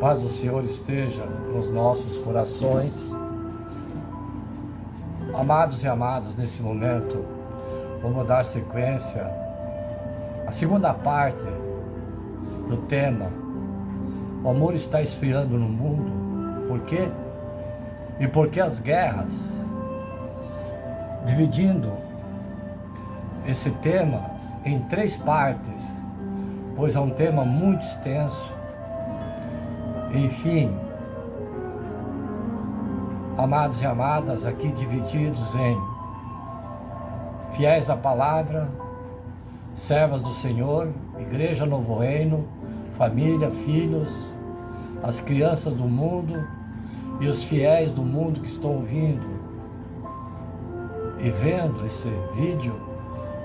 Paz do Senhor esteja nos nossos corações. Amados e amadas, nesse momento, vamos dar sequência à segunda parte do tema. O amor está esfriando no mundo. Por quê? E por que as guerras? Dividindo esse tema em 3 partes, pois é um tema muito extenso. Enfim, amados e amadas, aqui divididos em fiéis à palavra, servas do Senhor, Igreja Novo Reino, família, filhos, as crianças do mundo e os fiéis do mundo que estão ouvindo e vendo esse vídeo,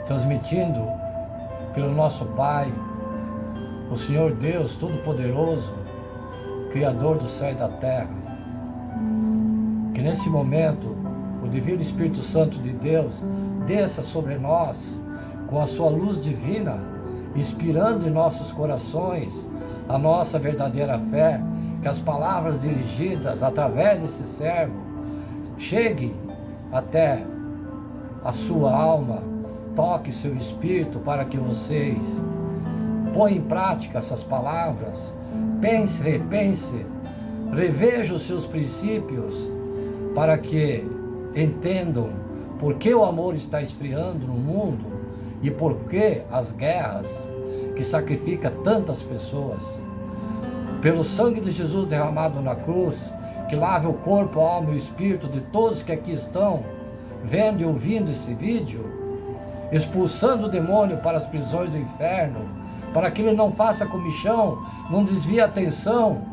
transmitindo pelo nosso Pai, o Senhor Deus Todo-Poderoso, Criador do céu e da terra. Que nesse momento o Divino Espírito Santo de Deus desça sobre nós com a sua luz divina, inspirando em nossos corações a nossa verdadeira fé, que as palavras dirigidas através desse servo cheguem até a sua alma, toque seu espírito para que vocês ponham em prática essas palavras. Pense, repense, reveja os seus princípios para que entendam por que o amor está esfriando no mundo e por que as guerras que sacrificam tantas pessoas. Pelo sangue de Jesus derramado na cruz, que lave o corpo, a alma e o espírito de todos que aqui estão vendo e ouvindo esse vídeo, expulsando o demônio para as prisões do inferno, para que ele não faça comichão, não desvie a atenção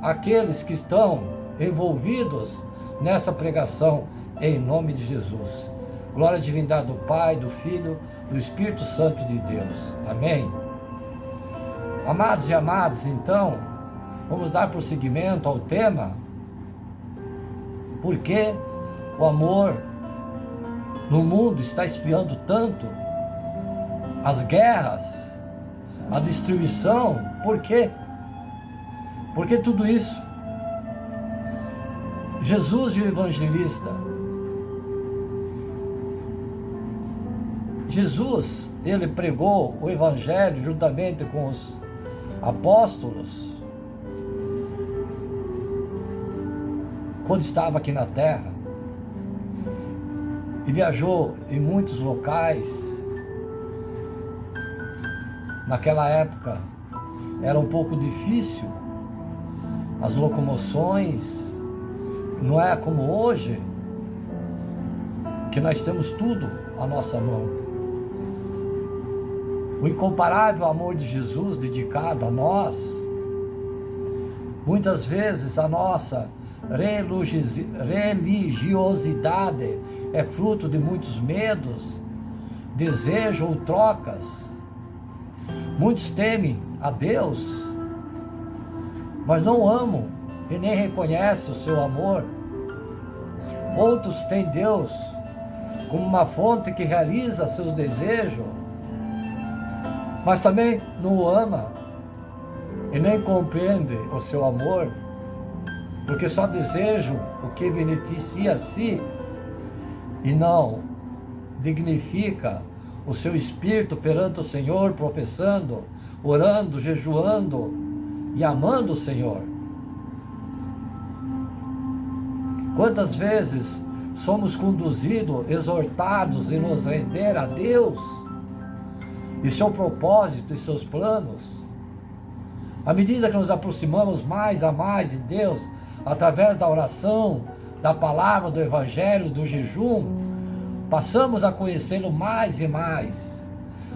àqueles que estão envolvidos nessa pregação, em nome de Jesus. Glória à divindade do Pai, do Filho, do Espírito Santo de Deus. Amém? Amados e amadas, então, vamos dar prosseguimento ao tema. Por que o amor no mundo está esfriando tanto? As guerras, a destruição, por quê? Por que tudo isso? Jesus e o evangelista. Jesus, ele pregou o evangelho juntamente com os apóstolos quando estava aqui na terra e viajou em muitos locais. Naquela época era um pouco difícil as locomoções, não é como hoje, que nós temos tudo à nossa mão. O incomparável amor de Jesus dedicado a nós, muitas vezes a nossa religiosidade é fruto de muitos medos, desejos ou trocas. Muitos temem a Deus, mas não amam e nem reconhecem o seu amor. Outros têm Deus como uma fonte que realiza seus desejos, mas também não o ama e nem compreende o seu amor, porque só desejam o que beneficia a si e não dignifica o seu espírito perante o Senhor, professando, orando, jejuando e amando o Senhor. Quantas vezes somos conduzidos, exortados em nos render a Deus e seu propósito e seus planos? À medida que nos aproximamos mais a mais de Deus, através da oração, da palavra, do evangelho, do jejum, passamos a conhecê-lo mais e mais.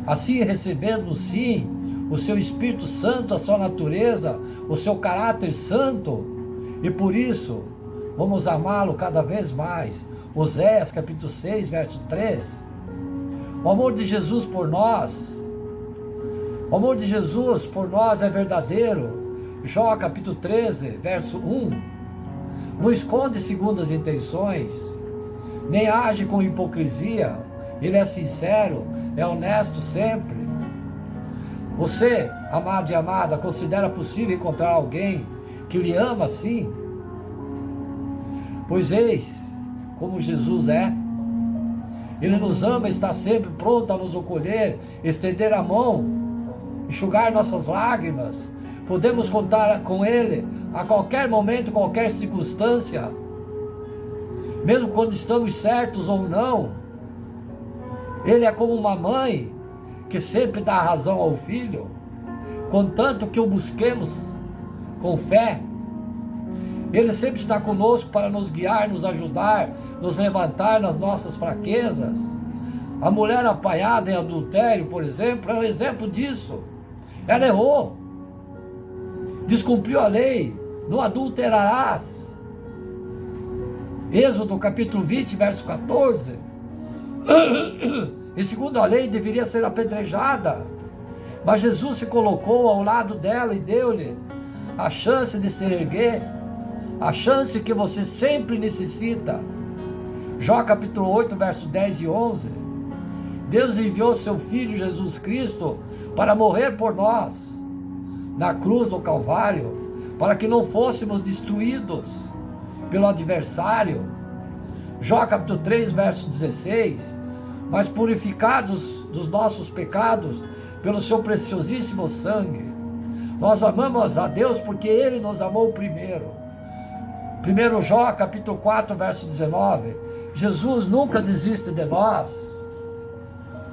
Assim recebemos sim o seu Espírito Santo, a sua natureza, o seu caráter santo, e por isso vamos amá-lo cada vez mais. Oséias capítulo 6, verso 3. O amor de Jesus por nós, o amor de Jesus por nós é verdadeiro. Jó capítulo 13, verso 1. Não esconde segundas intenções, nem age com hipocrisia. Ele é sincero, é honesto sempre. Você, amado e amada, considera possível encontrar alguém que lhe ama assim? Pois eis como Jesus é. Ele nos ama, está sempre pronto a nos acolher, estender a mão, enxugar nossas lágrimas. Podemos contar com Ele a qualquer momento, qualquer circunstância, mesmo quando estamos certos ou não. Ele é como uma mãe que sempre dá razão ao filho, contanto que o busquemos com fé. Ele sempre está conosco para nos guiar, nos ajudar, nos levantar nas nossas fraquezas. A mulher apanhada em adultério, por exemplo, é um exemplo disso. Ela errou, descumpriu a lei, não adulterarás. Êxodo capítulo 20, verso 14. E segundo a lei deveria ser apedrejada, mas Jesus se colocou ao lado dela e deu-lhe a chance de se erguer, a chance que você sempre necessita. Jó capítulo 8, verso 10 e 11. Deus enviou seu Filho Jesus Cristo para morrer por nós, na cruz do Calvário, para que não fôssemos destruídos pelo adversário. Jó capítulo 3, verso 16. Mas purificados dos nossos pecados pelo seu preciosíssimo sangue. Nós amamos a Deus porque Ele nos amou primeiro. 1 Jó capítulo 4, verso 19. Jesus nunca desiste de nós.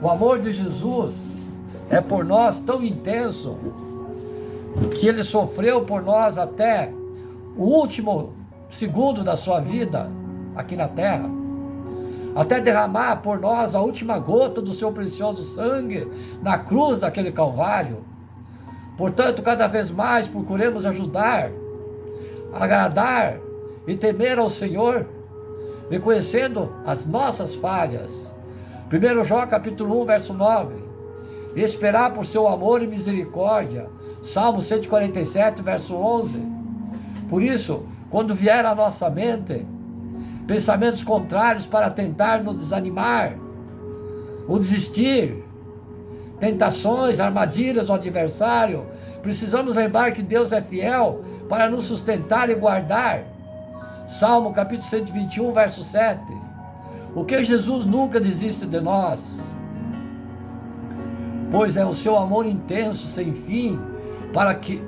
O amor de Jesus é por nós tão intenso que Ele sofreu por nós até o último segundo da sua vida aqui na terra, até derramar por nós a última gota do seu precioso sangue na cruz daquele Calvário. Portanto, cada vez mais procuremos ajudar, agradar e temer ao Senhor, reconhecendo as nossas falhas. 1 Jó capítulo 1, verso 9. Esperar por seu amor e misericórdia. Salmo 147, verso 11. Por isso, quando vier à nossa mente pensamentos contrários para tentar nos desanimar, ou desistir, tentações, armadilhas do adversário, precisamos lembrar que Deus é fiel para nos sustentar e guardar. Salmo capítulo 121, verso 7. O que Jesus nunca desiste de nós, pois é o seu amor intenso, sem fim,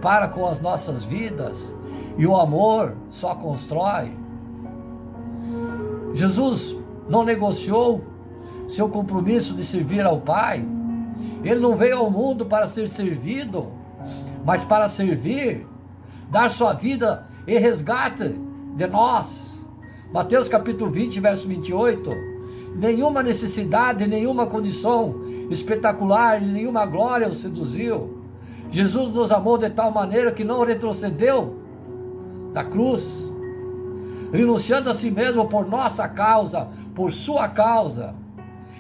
para com as nossas vidas, e o amor só constrói. Jesus não negociou seu compromisso de servir ao Pai. Ele não veio ao mundo para ser servido, mas para servir, dar sua vida em resgate de nós. Mateus capítulo 20, verso 28. Nenhuma necessidade, nenhuma condição espetacular e nenhuma glória o seduziu. Jesus nos amou de tal maneira que não retrocedeu da cruz, renunciando a si mesmo por nossa causa, por sua causa.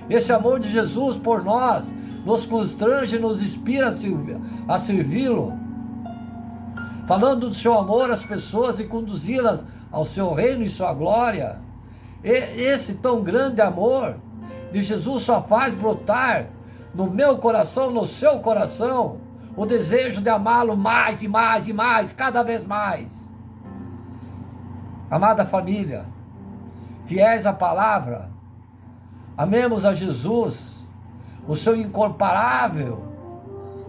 Esse amor de Jesus por nós nos constrange e nos inspira a servi-lo, falando do seu amor às pessoas e conduzi-las ao seu reino e sua glória. Esse tão grande amor de Jesus só faz brotar no meu coração, no seu coração, o desejo de amá-lo mais e mais e mais, cada vez mais. Amada família, fiéis à palavra, amemos a Jesus, o seu incomparável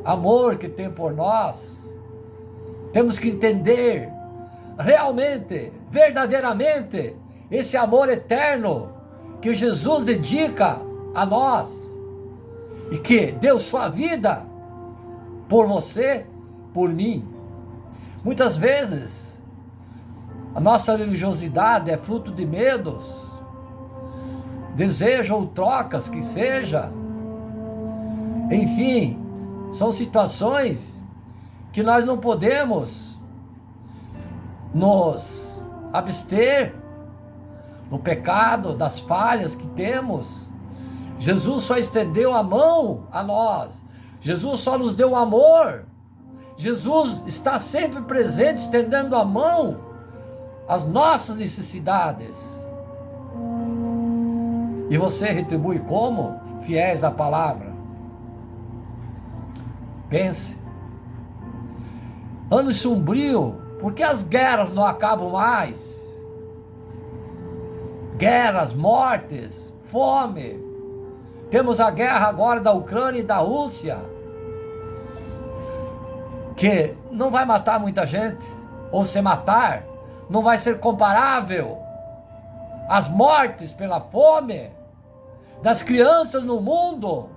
amor que tem por nós. Temos que entender realmente, verdadeiramente, esse amor eterno que Jesus dedica a nós e que deu sua vida por você, por mim. Muitas vezes a nossa religiosidade é fruto de medos, desejo ou trocas que seja. Enfim, são situações que nós não podemos nos abster no pecado, das falhas que temos. Jesus só estendeu a mão a nós. Jesus só nos deu amor. Jesus está sempre presente, estendendo a mão às nossas necessidades. E você retribui como? Fiéis à palavra. Pense. Ano sombrio, porque as guerras não acabam mais? Guerras, mortes, fome. Temos a guerra agora da Ucrânia e da Rússia, que não vai matar muita gente, ou se matar, não vai ser comparável às mortes pela fome das crianças no mundo,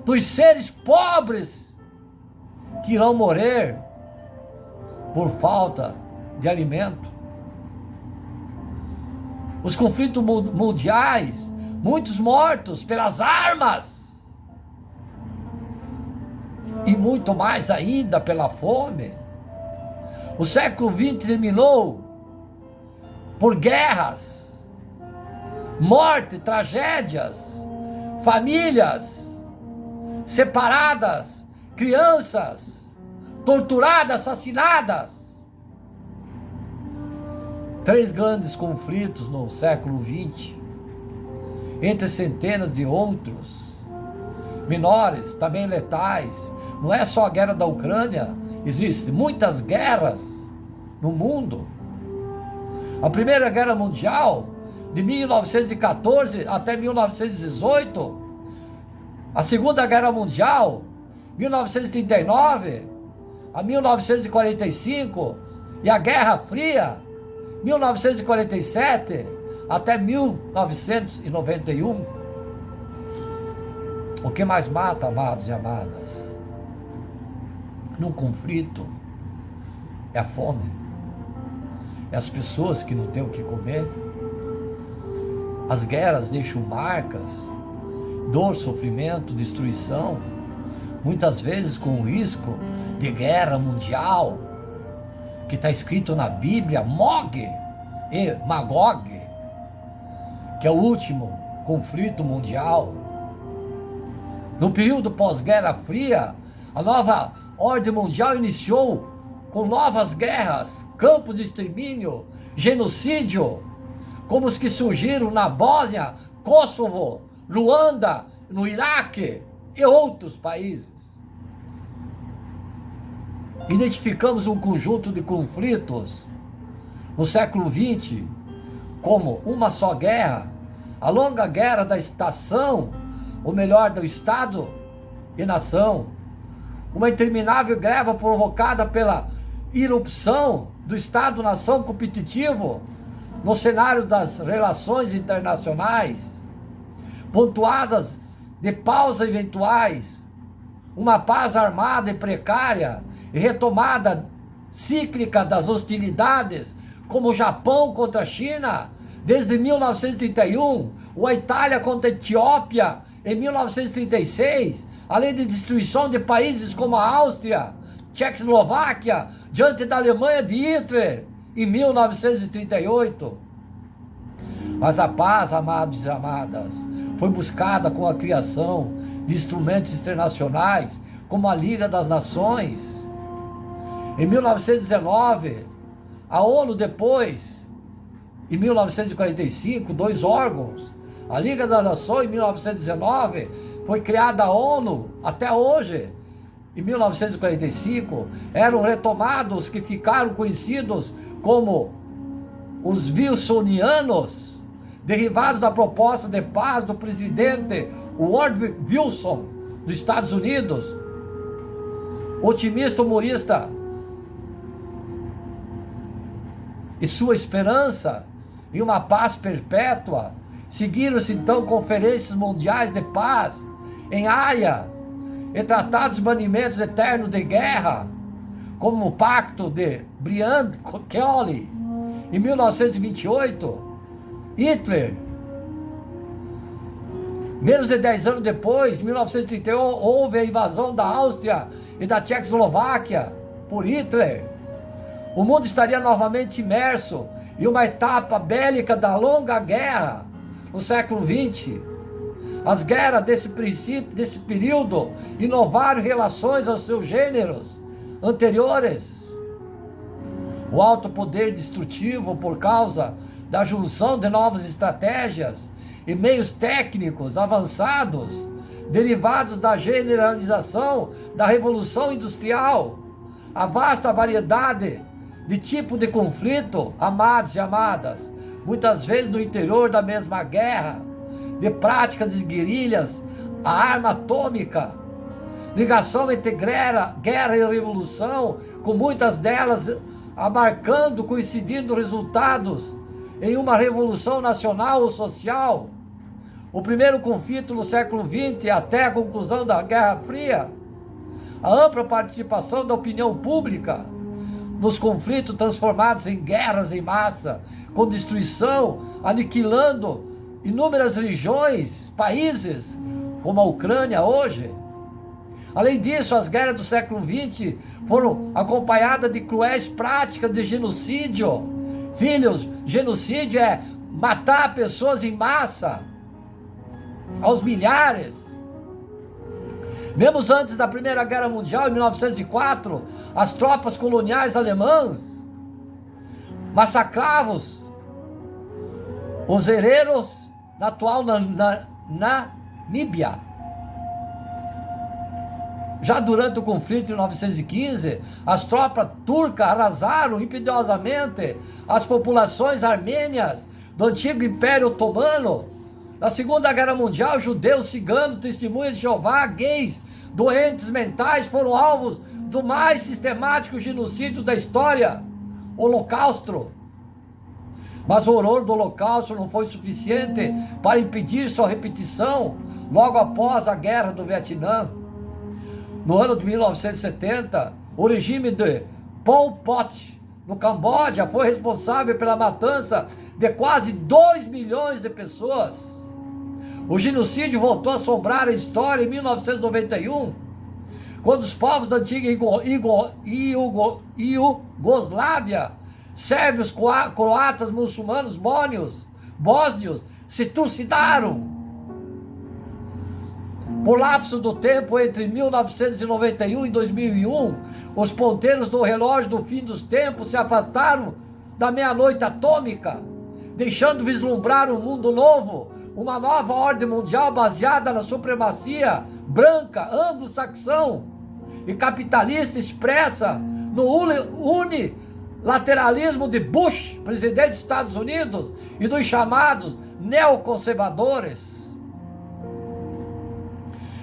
dos seres pobres que irão morrer por falta de alimento. Os conflitos mundiais, muitos mortos pelas armas, e muito mais ainda pela fome. O século XX terminou por guerras, morte, tragédias, famílias separadas, crianças torturadas, assassinadas. 3 grandes conflitos no século XX, entre centenas de outros, menores, também letais. Não é só a guerra da Ucrânia, existem muitas guerras no mundo. A Primeira Guerra Mundial, de 1914 até 1918, a Segunda Guerra Mundial, 1939 a 1945, e a Guerra Fria, 1947 até 1991. O que mais mata, amados e amadas, num conflito, é a fome, é as pessoas que não têm o que comer. As guerras deixam marcas, dor, sofrimento, destruição, muitas vezes com o risco de guerra mundial, que está escrito na Bíblia, Mog e Magog, que é o último conflito mundial. No período pós-Guerra Fria, a nova ordem mundial iniciou com novas guerras, campos de extermínio, genocídio, como os que surgiram na Bósnia, Kosovo, Ruanda, no Iraque e outros países. Identificamos um conjunto de conflitos no século XX como uma só guerra, a longa guerra da estação, ou melhor, do Estado e nação, uma interminável greve provocada pela irrupção do Estado-nação competitivo no cenário das relações internacionais, pontuadas de pausas eventuais, uma paz armada e precária e retomada cíclica das hostilidades, como o Japão contra a China desde 1931, ou a Itália contra a Etiópia em 1936, além de destruição de países como a Áustria, Tchecoslováquia, diante da Alemanha de Hitler em 1938. Mas a paz, amados e amadas, foi buscada com a criação de instrumentos internacionais, como a Liga das Nações. Em 1919, a ONU depois, em 1945, 2 órgãos. A Liga das Nações, em 1919, foi criada a ONU, até hoje. Em 1945, eram retomados que ficaram conhecidos como os Wilsonianos, derivados da proposta de paz do presidente Woodrow Wilson, dos Estados Unidos. Otimista, humorista, e sua esperança em uma paz perpétua, seguiram-se então conferências mundiais de paz em Haia, e tratados de banimentos eternos de guerra, como o Pacto de Briand-Kelly, em 1928, Hitler, menos de 10 anos depois, em 1931, houve a invasão da Áustria e da Tchecoslováquia por Hitler. O mundo estaria novamente imerso em uma etapa bélica da longa guerra no século XX. As guerras desse período inovaram em relações aos seus gêneros anteriores. O alto poder destrutivo por causa da junção de novas estratégias e meios técnicos avançados derivados da generalização da Revolução Industrial, a vasta variedade de tipo de conflito, amados e amadas, muitas vezes no interior da mesma guerra, de práticas de guerrilhas, a arma atômica, ligação entre guerra e revolução, com muitas delas abarcando, coincidindo resultados em uma revolução nacional ou social. O primeiro conflito no século XX até a conclusão da Guerra Fria, a ampla participação da opinião pública nos conflitos transformados em guerras em massa, com destruição, aniquilando inúmeras regiões, países, como a Ucrânia hoje. Além disso, as guerras do século XX foram acompanhadas de cruéis práticas de genocídio. Filhos, genocídio é matar pessoas em massa, aos milhares. Mesmo antes da Primeira Guerra Mundial, em 1904, as tropas coloniais alemãs massacravam os hereros na atual Namíbia. Já durante o conflito de 1915, as tropas turcas arrasaram impiedosamente as populações armênias do antigo Império Otomano. Na Segunda Guerra Mundial, judeus, ciganos, testemunhas de Jeová, gays, doentes mentais foram alvos do mais sistemático genocídio da história, o Holocausto. Mas o horror do Holocausto não foi suficiente para impedir sua repetição logo após a Guerra do Vietnã. No ano de 1970, o regime de Pol Pot, no Camboja, foi responsável pela matança de quase 2 milhões de pessoas. O genocídio voltou a assombrar a história em 1991, quando os povos da antiga Iugoslávia, sérvios, croatas, muçulmanos, bósnios, se trucidaram. Por lapso do tempo entre 1991 e 2001, os ponteiros do relógio do fim dos tempos se afastaram da meia-noite atômica, deixando vislumbrar um mundo novo, uma nova ordem mundial baseada na supremacia branca, anglo-saxão e capitalista expressa no unilateralismo de Bush, presidente dos Estados Unidos, e dos chamados neoconservadores.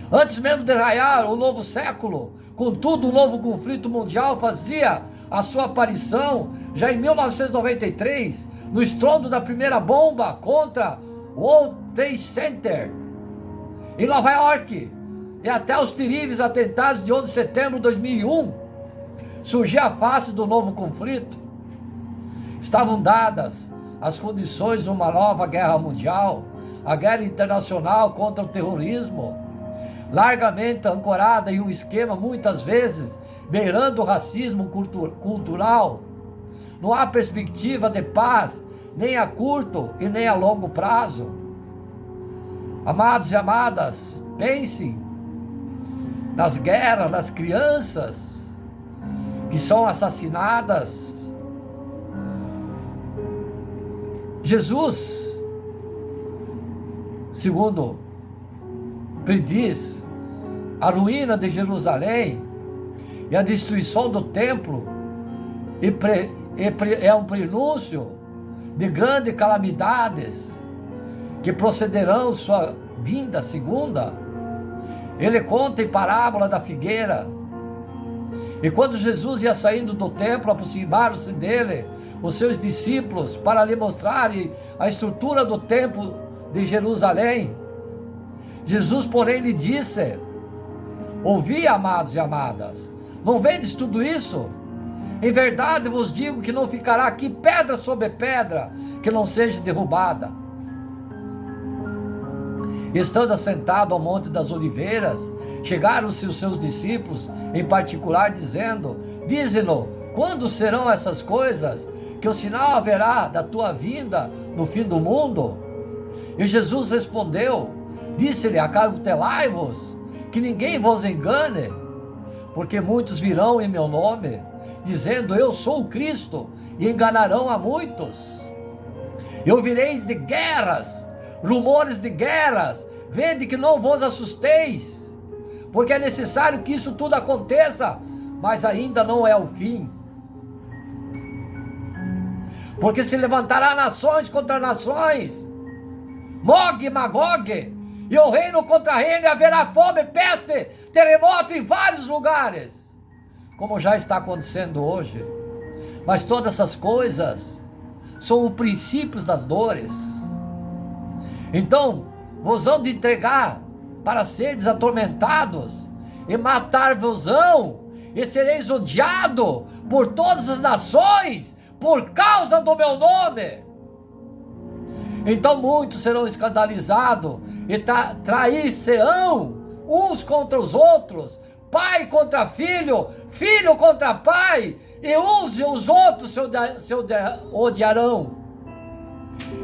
Antes mesmo de raiar o novo século, contudo, o novo conflito mundial fazia a sua aparição já em 1993, no estrondo da primeira bomba contra o World Trade Center, em Nova York, e até os terríveis atentados de 11 de setembro de 2001, surgia a face do novo conflito. Estavam dadas as condições de uma nova guerra mundial, a guerra internacional contra o terrorismo, largamente ancorada em um esquema muitas vezes beirando o racismo cultural. Não há perspectiva de paz, nem a curto e nem a longo prazo. Amados e amadas, pensem nas guerras, nas crianças que são assassinadas. Jesus, segundo prediz a ruína de Jerusalém e a destruição do templo, é um prenúncio de grandes calamidades que procederão sua vinda segunda. Ele conta em parábola da figueira. E quando Jesus ia saindo do templo, aproximaram-se dele os seus discípulos para lhe mostrarem a estrutura do templo de Jerusalém. Jesus, porém, lhe disse: ouvi, amados e amadas, não vedes tudo isso? Em verdade vos digo que não ficará aqui pedra sobre pedra que não seja derrubada. Estando assentado ao Monte das Oliveiras, chegaram-se os seus discípulos, em particular, dizendo: dize-nos, quando serão essas coisas? Que o sinal haverá da tua vinda no fim do mundo? E Jesus respondeu, disse-lhe: acautelai-vos, que ninguém vos engane, porque muitos virão em meu nome, dizendo: eu sou o Cristo, e enganarão a muitos. E ouvireis de guerras, rumores de guerras, vede que não vos assusteis, porque é necessário que isso tudo aconteça, mas ainda não é o fim. Porque se levantará nações contra nações, Gog e Magog, e o reino contra reino, e haverá fome, peste, terremoto em vários lugares, como já está acontecendo hoje. Mas todas essas coisas são os princípios das dores. Então, vos hão de entregar para seres atormentados, e matar-vos-ão, e sereis odiado por todas as nações, por causa do meu nome. Então muitos serão escandalizados, e trair-se-ão uns contra os outros, pai contra filho, filho contra pai, e uns e os outros se odiarão.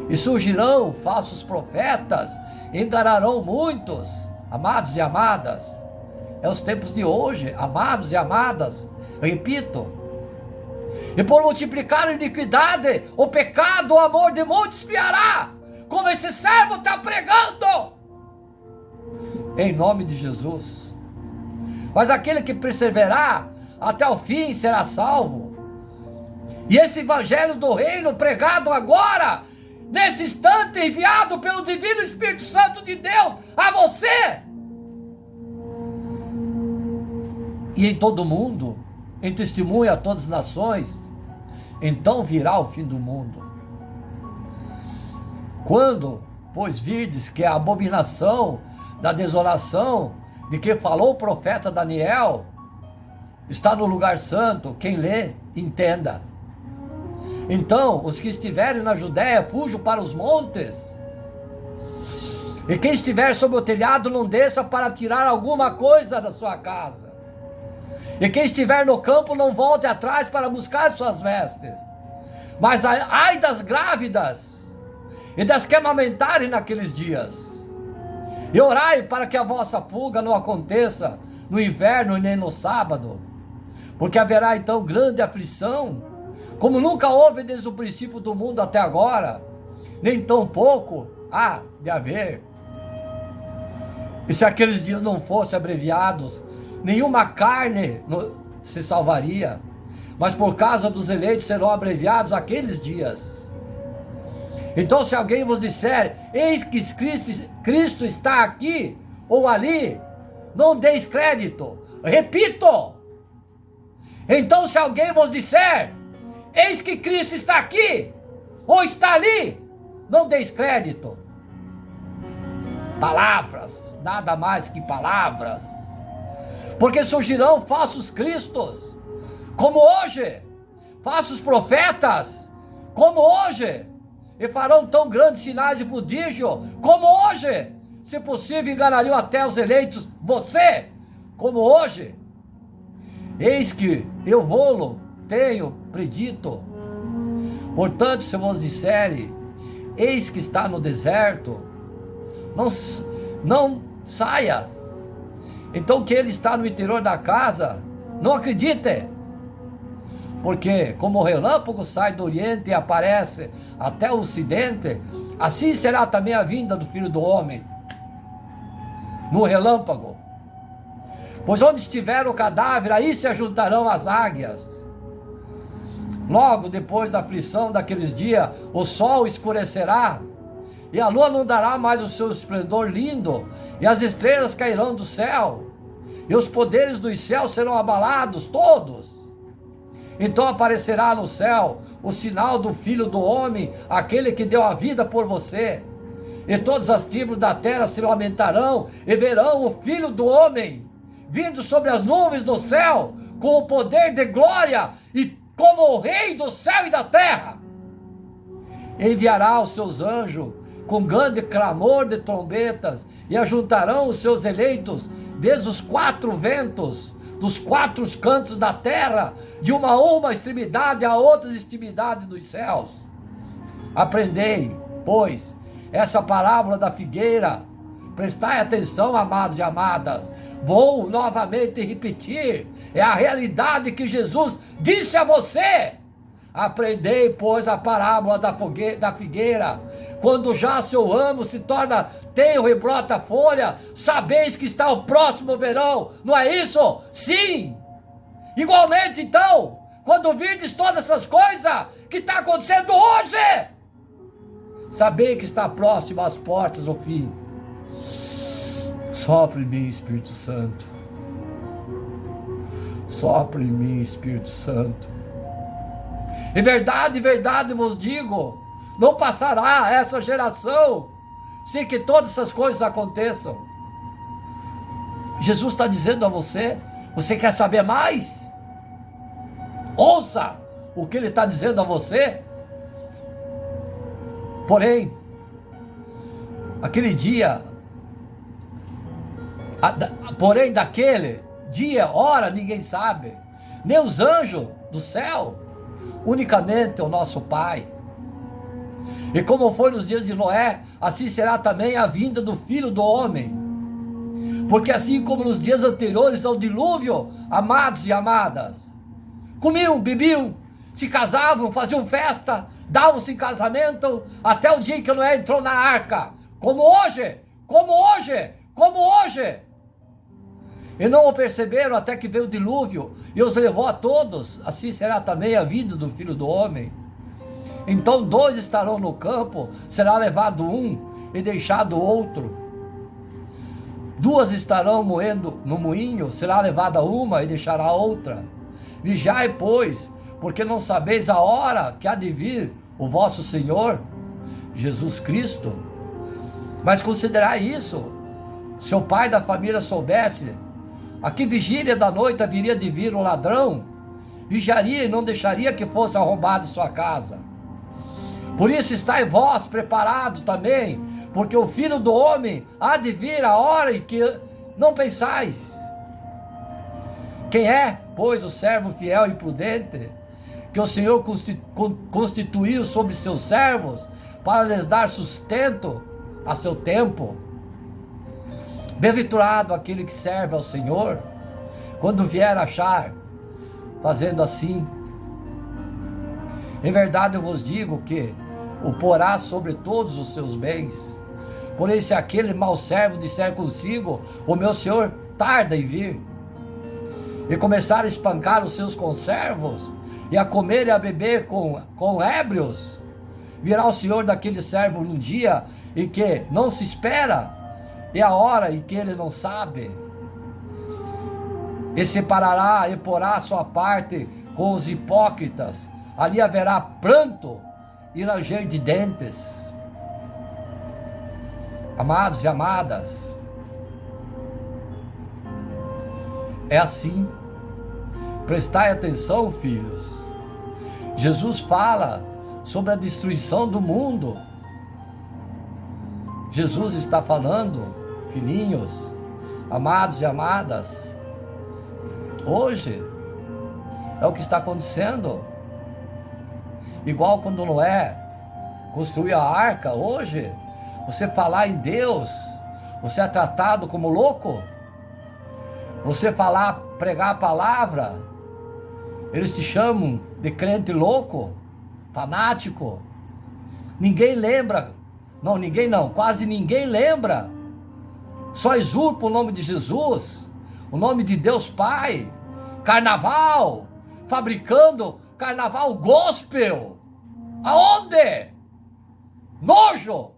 E surgirão falsos profetas, enganarão muitos. Amados e amadas, é os tempos de hoje, amados e amadas, repito. E por multiplicar a iniquidade, o pecado, o amor de muitos esfriará, como esse servo está pregando, em nome de Jesus. Mas aquele que perseverar até o fim será salvo. E esse evangelho do reino pregado agora, nesse instante, enviado pelo divino Espírito Santo de Deus a você e em todo o mundo, em testemunho a todas as nações, então virá o fim do mundo. Quando, pois, virdes que a abominação da desolação de que falou o profeta Daniel está no lugar santo, quem lê, entenda. Então, os que estiverem na Judéia, fujam para os montes. E quem estiver sobre o telhado, não desça para tirar alguma coisa da sua casa. E quem estiver no campo, não volte atrás para buscar suas vestes. Mas ai das grávidas e das que amamentarem naqueles dias. E orai para que a vossa fuga não aconteça no inverno e nem no sábado. Porque haverá então grande aflição, como nunca houve desde o princípio do mundo até agora, nem tão pouco há de haver. E se aqueles dias não fossem abreviados, nenhuma carne se salvaria, mas por causa dos eleitos serão abreviados aqueles dias. Então se alguém vos disser, eis que Cristo está aqui ou ali, não deis crédito. Repito, então se alguém vos disser, eis que Cristo está aqui ou está ali, não deis crédito. Palavras, nada mais que palavras. Porque surgirão falsos cristos, como hoje, falsos profetas, como hoje, e farão tão grandes sinais de prodígio, como hoje, se possível enganariam até os eleitos, você, como hoje. Eis que eu vou-lo tenho predito. Portanto, se vos disserem, eis que está no deserto, não saia. Então que ele está no interior da casa, não acredite. Porque como o relâmpago sai do oriente e aparece até o ocidente, assim será também a vinda do Filho do Homem, no relâmpago. Pois onde estiver o cadáver, aí se ajuntarão as águias. Logo depois da aflição daqueles dias, o sol escurecerá, e a lua não dará mais o seu esplendor lindo, e as estrelas cairão do céu, e os poderes dos céus serão abalados todos. Então aparecerá no céu o sinal do Filho do Homem, aquele que deu a vida por você. E todas as tribos da terra se lamentarão e verão o Filho do Homem vindo sobre as nuvens do céu, com o poder de glória e como o Rei do céu e da terra. Enviará os seus anjos com grande clamor de trombetas e ajuntarão os seus eleitos desde os quatro ventos, dos quatro cantos da terra, de uma extremidade a outra extremidade dos céus. Aprendei, pois, essa parábola da figueira. Prestai atenção, amados e amadas. Vou novamente repetir. É a realidade que Jesus disse a você. Aprendei, pois, a parábola da figueira. Quando já seu ramo se torna tenro e brota folha, sabeis que está o próximo verão. Não é isso? Sim! Igualmente, então, quando virdes todas essas coisas que está acontecendo hoje, sabei que está próximo às portas do fim. Sopra em mim, Espírito Santo. Sopra em mim, Espírito Santo. Em verdade vos digo, não passará essa geração sem que todas essas coisas aconteçam. Jesus está dizendo a você, você quer saber mais? Ouça o que ele está dizendo a você. Porém, aquele dia, porém daquele dia, hora, ninguém sabe, nem os anjos do céu, unicamente o nosso Pai. E como foi nos dias de Noé, assim será também a vinda do Filho do Homem. Porque assim como nos dias anteriores ao dilúvio, amados e amadas, comiam, bebiam, se casavam, faziam festa, davam-se em casamento, até o dia em que Noé entrou na arca, como hoje. E não o perceberam até que veio o dilúvio e os levou a todos. Assim será também a vida do Filho do Homem. Então 2 estarão no campo, será levado um e deixado outro. 2 estarão moendo no moinho, será levada uma e deixará outra. Vigiai, pois, porque não sabeis a hora que há de vir o vosso Senhor, Jesus Cristo. Mas considerai isso, se o pai da família soubesse a que vigília da noite haveria de vir o ladrão, vigiaria e não deixaria que fosse arrombada sua casa. Por isso estai vós preparados também, porque o Filho do Homem há de vir a hora em que não pensais. Quem é, pois, o servo fiel e prudente, que o Senhor constituiu sobre seus servos, para lhes dar sustento a seu tempo? Bem-aventurado aquele que serve ao Senhor, quando vier achar, fazendo assim. Em verdade eu vos digo que o porá sobre todos os seus bens. Porém, se aquele mau servo disser consigo, o meu Senhor tarda em vir, e começar a espancar os seus conservos, e a comer e a beber com ébrios, virá o Senhor daquele servo num dia em que não se espera, e a hora em que ele não sabe, e separará e porá sua parte com os hipócritas. Ali haverá pranto e ranger de dentes. Amados e amadas, é assim. Prestai atenção, filhos. Jesus fala sobre a destruição do mundo. Jesus está falando, filhinhos, amados e amadas, hoje é o que está acontecendo. Igual quando Noé construiu a arca, hoje, você falar em Deus, você é tratado como louco. Você pregar a palavra, eles te chamam de crente louco, fanático. Ninguém lembra. Não, quase ninguém lembra. Só usurpa o nome de Jesus, o nome de Deus Pai. Carnaval, fabricando carnaval gospel. Aonde? Nojo.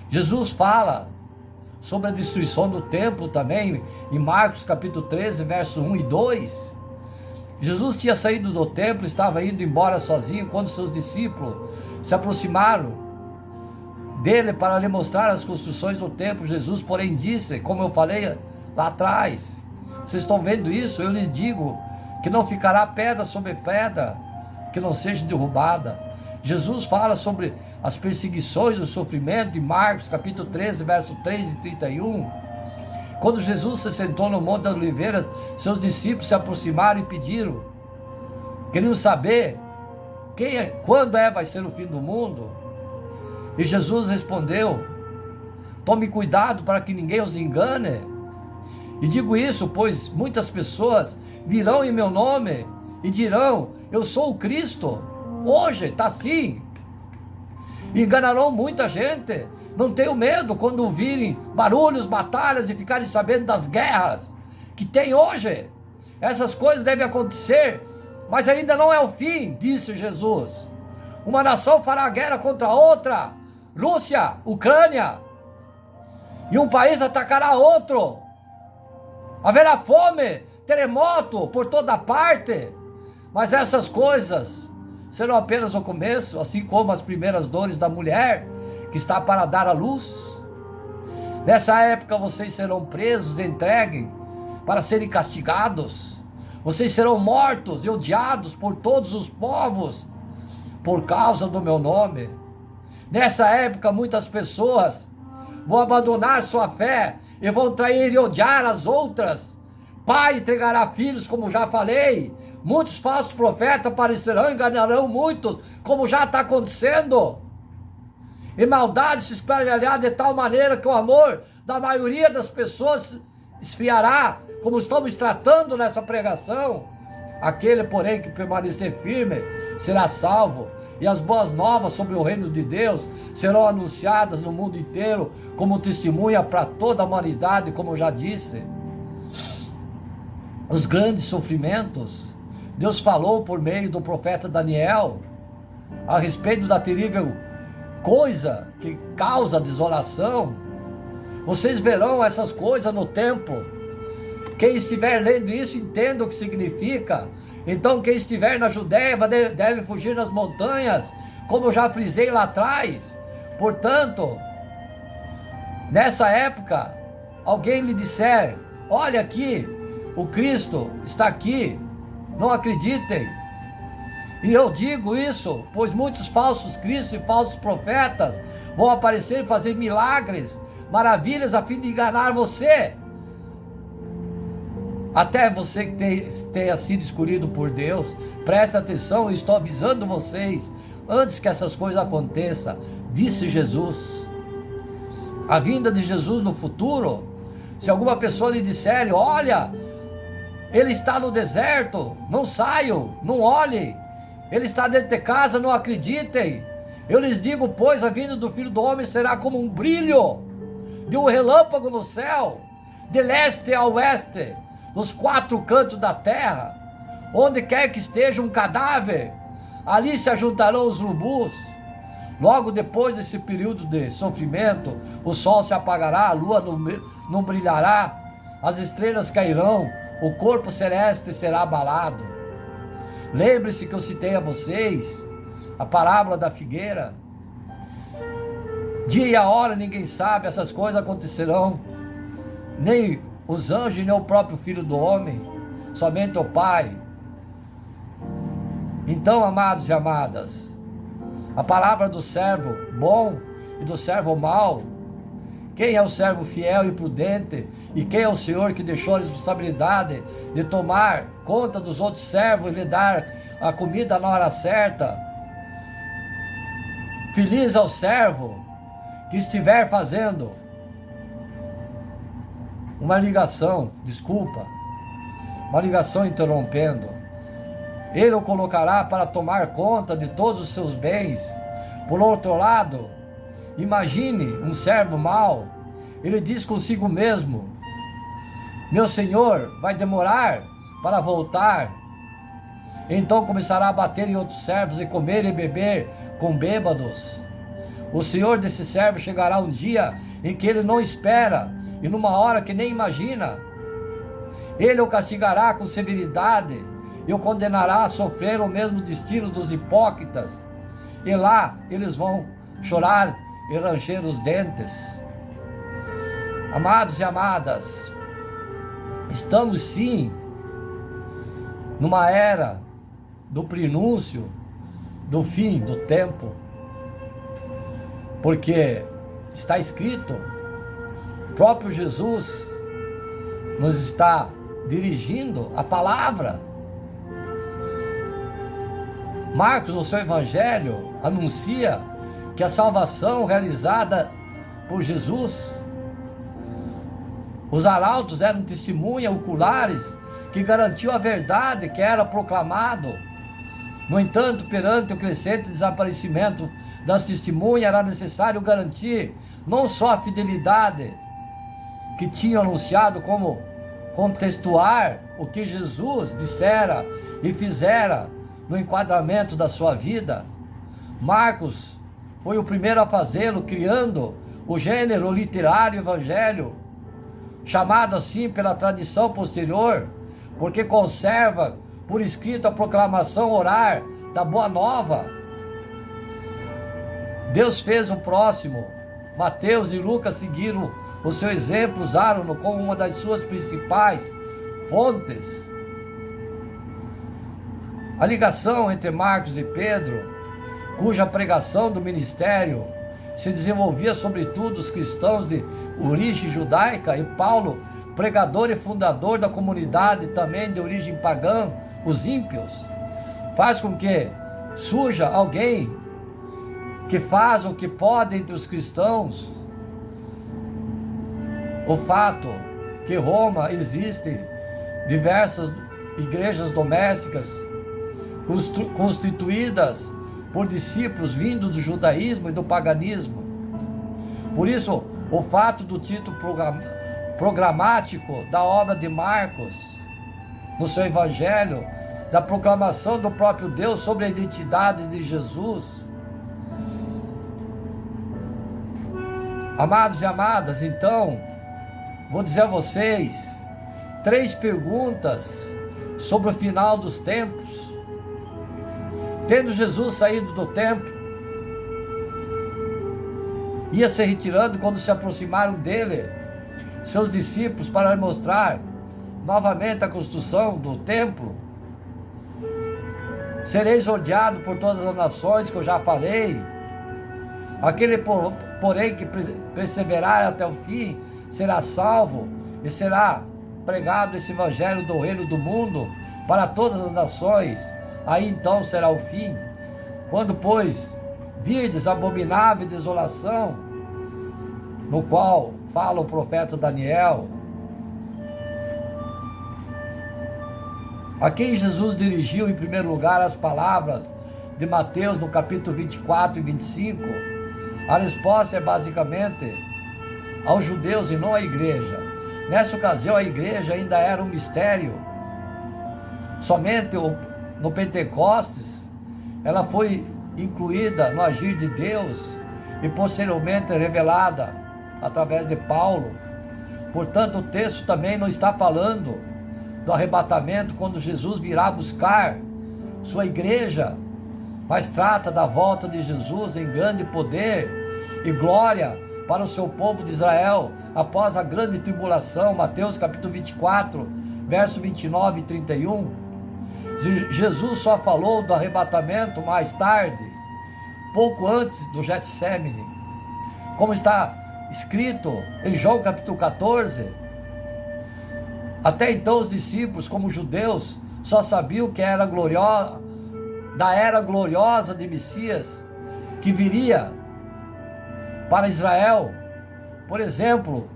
Jesus fala sobre a destruição do templo também, em Marcos capítulo 13, versos 1 e 2. Jesus tinha saído do templo, estava indo embora sozinho, quando seus discípulos se aproximaram dele para lhe mostrar as construções do templo. Jesus, porém, disse, como eu falei lá atrás, vocês estão vendo isso? Eu lhes digo que não ficará pedra sobre pedra que não seja derrubada. Jesus fala sobre as perseguições, o sofrimento, de Marcos capítulo 13, verso 3 e 31. Quando Jesus se sentou no Monte das Oliveiras, seus discípulos se aproximaram e pediram, queriam saber quando vai ser o fim do mundo. E Jesus respondeu, tome cuidado para que ninguém os engane. E digo isso, pois muitas pessoas virão em meu nome e dirão: eu sou o Cristo. Hoje está assim. Enganarão muita gente. Não tenham medo quando virem barulhos, batalhas e ficarem sabendo das guerras que tem hoje. Essas coisas devem acontecer, mas ainda não é o fim, disse Jesus. Uma nação fará guerra contra outra, Rússia, Ucrânia, e um país atacará outro. Haverá fome, terremoto por toda parte, mas essas coisas serão apenas o começo, assim como as primeiras dores da mulher que está para dar à luz. Nessa época vocês serão presos, entregues para serem castigados. Vocês serão mortos e odiados por todos os povos por causa do meu nome. Nessa época muitas pessoas vão abandonar sua fé e vão trair e odiar as outras. Pai entregará filhos, como já falei. Muitos falsos profetas aparecerão e enganarão muitos, como já está acontecendo. E maldade se espalhará de tal maneira que o amor da maioria das pessoas esfriará, como estamos tratando nessa pregação. Aquele, porém, que permanecer firme será salvo. E as boas novas sobre o reino de Deus serão anunciadas no mundo inteiro como testemunha para toda a humanidade, como eu já disse. Os grandes sofrimentos, Deus falou por meio do profeta Daniel a respeito da terrível coisa que causa desolação. Vocês verão essas coisas no templo. Quem estiver lendo isso, entenda o que significa. Então quem estiver na Judéia deve fugir nas montanhas, como eu já frisei lá atrás. Portanto, nessa época, alguém lhe disser: olha aqui, o Cristo está aqui, não acreditem. E eu digo isso, pois muitos falsos cristos e falsos profetas vão aparecer e fazer milagres, maravilhas, a fim de enganar você. Até você que tenha sido escolhido por Deus, preste atenção, eu estou avisando vocês, antes que essas coisas aconteçam, disse Jesus. A vinda de Jesus no futuro, se alguma pessoa lhe disser: olha, ele está no deserto, não saiam, não olhem, ele está dentro de casa, não acreditem. Eu lhes digo, pois, a vinda do Filho do Homem será como um brilho de um relâmpago no céu, de leste a oeste, nos quatro cantos da terra. Onde quer que esteja um cadáver, ali se ajuntarão os urubus. Logo depois desse período de sofrimento, o sol se apagará, a lua não brilhará, as estrelas cairão, o corpo celeste será abalado. Lembre-se que eu citei a vocês a parábola da figueira. Dia e a hora ninguém sabe, essas coisas acontecerão, nem os anjos, nem o próprio Filho do Homem, somente o Pai. Então, amados e amadas, a palavra do servo bom e do servo mau, quem é o servo fiel e prudente, e quem é o Senhor que deixou a responsabilidade de tomar conta dos outros servos e lhe dar a comida na hora certa? Feliz é o servo que estiver fazendo uma ligação interrompendo. Ele o colocará para tomar conta de todos os seus bens. Por outro lado, imagine um servo mau, ele diz consigo mesmo: meu senhor vai demorar para voltar. Então começará a bater em outros servos e comer e beber com bêbados. O senhor desse servo chegará um dia em que ele não espera e numa hora que nem imagina. Ele o castigará com severidade e o condenará a sofrer o mesmo destino dos hipócritas. E lá eles vão chorar e ranger os dentes. Amados e amadas, estamos sim numa era do prenúncio do fim do tempo, porque está escrito, o próprio Jesus nos está dirigindo a palavra. Marcos, no seu evangelho, anuncia que a salvação realizada por Jesus, os arautos eram testemunhas oculares que garantiu a verdade que era proclamado. No entanto, perante o crescente desaparecimento das testemunhas, era necessário garantir não só a fidelidade que tinham anunciado, como contextuar o que Jesus dissera e fizera no enquadramento da sua vida. Marcos foi o primeiro a fazê-lo, criando o gênero literário evangelho, chamado assim pela tradição posterior, porque conserva por escrito a proclamação oral da Boa Nova. Deus fez o próximo. Mateus e Lucas seguiram o seu exemplo, usaram-no como uma das suas principais fontes. A ligação entre Marcos e Pedro, cuja pregação do ministério se desenvolvia sobretudo os cristãos de origem judaica, e Paulo, pregador e fundador da comunidade também de origem pagã, os ímpios, faz com que surja alguém que faz o que pode entre os cristãos. O fato que Roma existe diversas igrejas domésticas constituídas por discípulos vindos do judaísmo e do paganismo. Por isso, o fato do título programático da obra de Marcos, no seu evangelho, da proclamação do próprio Deus sobre a identidade de Jesus. Amados e amadas, então, vou dizer a vocês 3 perguntas sobre o final dos tempos. Tendo Jesus saído do templo, ia se retirando quando se aproximaram dele seus discípulos para mostrar novamente a construção do templo. Sereis odiados por todas as nações, que eu já falei. Aquele, porém, que perseverar até o fim, será salvo, e será pregado esse evangelho do reino do mundo para todas as nações. Aí então será o fim. Quando, pois, virdes abominável desolação, no qual fala o profeta Daniel, a quem Jesus dirigiu em primeiro lugar as palavras de Mateus no capítulo 24 e 25, a resposta é basicamente aos judeus e não à igreja. Nessa ocasião a igreja ainda era um mistério. Somente no Pentecostes ela foi incluída no agir de Deus e posteriormente revelada através de Paulo. Portanto, o texto também não está falando do arrebatamento quando Jesus virá buscar sua igreja, mas trata da volta de Jesus em grande poder e glória para o seu povo de Israel após a grande tribulação. Mateus capítulo 24, verso 29 e 31. Jesus só falou do arrebatamento mais tarde, pouco antes do Getsemane, como está escrito em João capítulo 14. Até então os discípulos, como judeus, só sabiam que era da era gloriosa de Messias que viria para Israel. Por exemplo,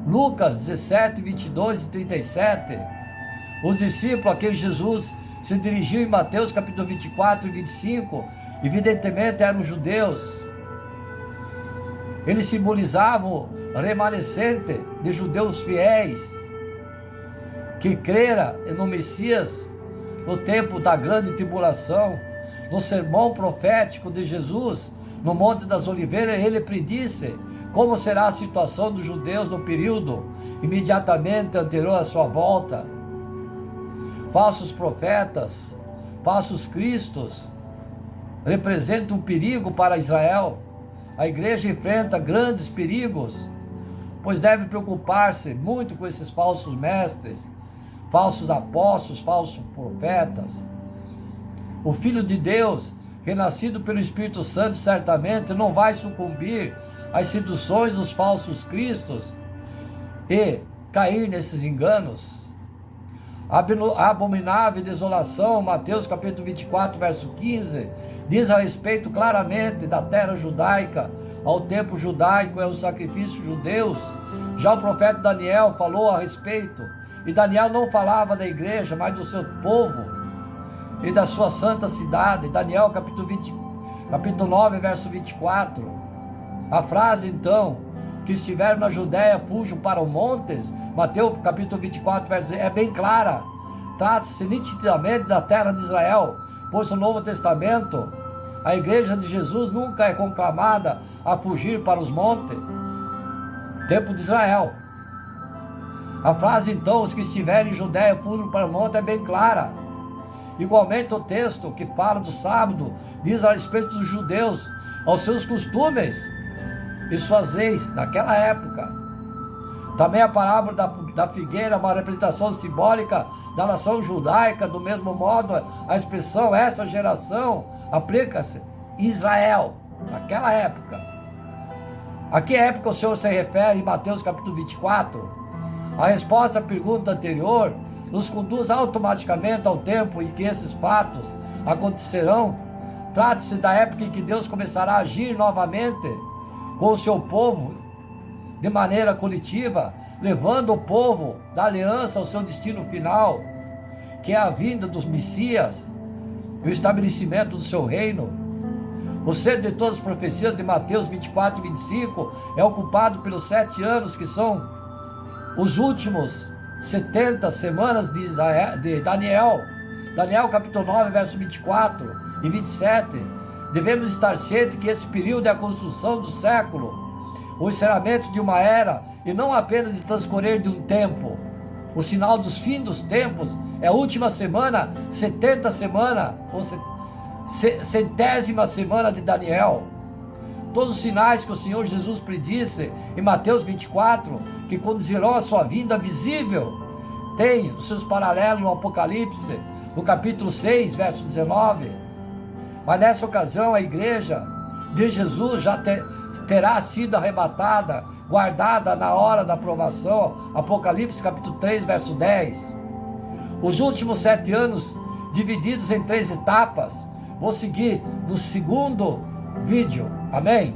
Lucas 17, 22 e 37, os discípulos a quem Jesus se dirigiu em Mateus capítulo 24 e 25, evidentemente eram judeus. Eles simbolizavam o remanescente de judeus fiéis que crera no Messias no tempo da grande tribulação. No sermão profético de Jesus no Monte das Oliveiras, ele predisse como será a situação dos judeus no período imediatamente anterior à sua volta. Falsos profetas, falsos cristos representam um perigo para Israel. A igreja enfrenta grandes perigos, pois deve preocupar-se muito com esses falsos mestres, falsos apóstolos, falsos profetas. O Filho de Deus, renascido pelo Espírito Santo, certamente não vai sucumbir às seduções dos falsos cristos e cair nesses enganos. A abominável desolação, Mateus capítulo 24, verso 15, diz a respeito claramente da terra judaica. Ao tempo judaico é o sacrifício judeus. Já o profeta Daniel falou a respeito E Daniel não falava da igreja, mas do seu povo e da sua santa cidade. Daniel capítulo 9, verso 24. A frase então, que estiveram na Judéia, fujam para os montes. Mateus capítulo 24, verso, é bem clara. Trata-se nitidamente da terra de Israel, pois no Novo Testamento, a igreja de Jesus nunca é conclamada a fugir para os montes. Tempo de Israel. A frase então, os que estiverem em Judéia, fujam para o monte, é bem clara. Igualmente o texto que fala do sábado, diz a respeito dos judeus, aos seus costumes e suas leis, naquela época. Também a parábola da figueira, uma representação simbólica da nação judaica. Do mesmo modo, a expressão essa geração aplica-se em Israel, naquela época. A que época o Senhor se refere em Mateus capítulo 24? A resposta à pergunta anterior nos conduz automaticamente ao tempo em que esses fatos acontecerão. Trata-se da época em que Deus começará a agir novamente com o seu povo de maneira coletiva, levando o povo da aliança ao seu destino final, que é a vinda dos Messias e o estabelecimento do seu reino. O centro de todas as profecias de Mateus 24 e 25 é ocupado pelos 7 anos que são os últimos 70 semanas de Daniel. Daniel capítulo 9, verso 24 e 27. Devemos estar cientes que esse período é a construção do século, o encerramento de uma era, e não apenas de transcorrer de um tempo. O sinal dos fins dos tempos é a última semana, 70 semana, ou centésima semana de Daniel. Todos os sinais que o Senhor Jesus predisse em Mateus 24, que conduzirão a sua vinda visível, tem os seus paralelos no Apocalipse, no capítulo 6, verso 19. Mas nessa ocasião a igreja de Jesus já terá sido arrebatada, guardada na hora da aprovação. Apocalipse capítulo 3, verso 10. Os últimos 7 anos, divididos em 3 etapas, vou seguir no segundo vídeo. Amém?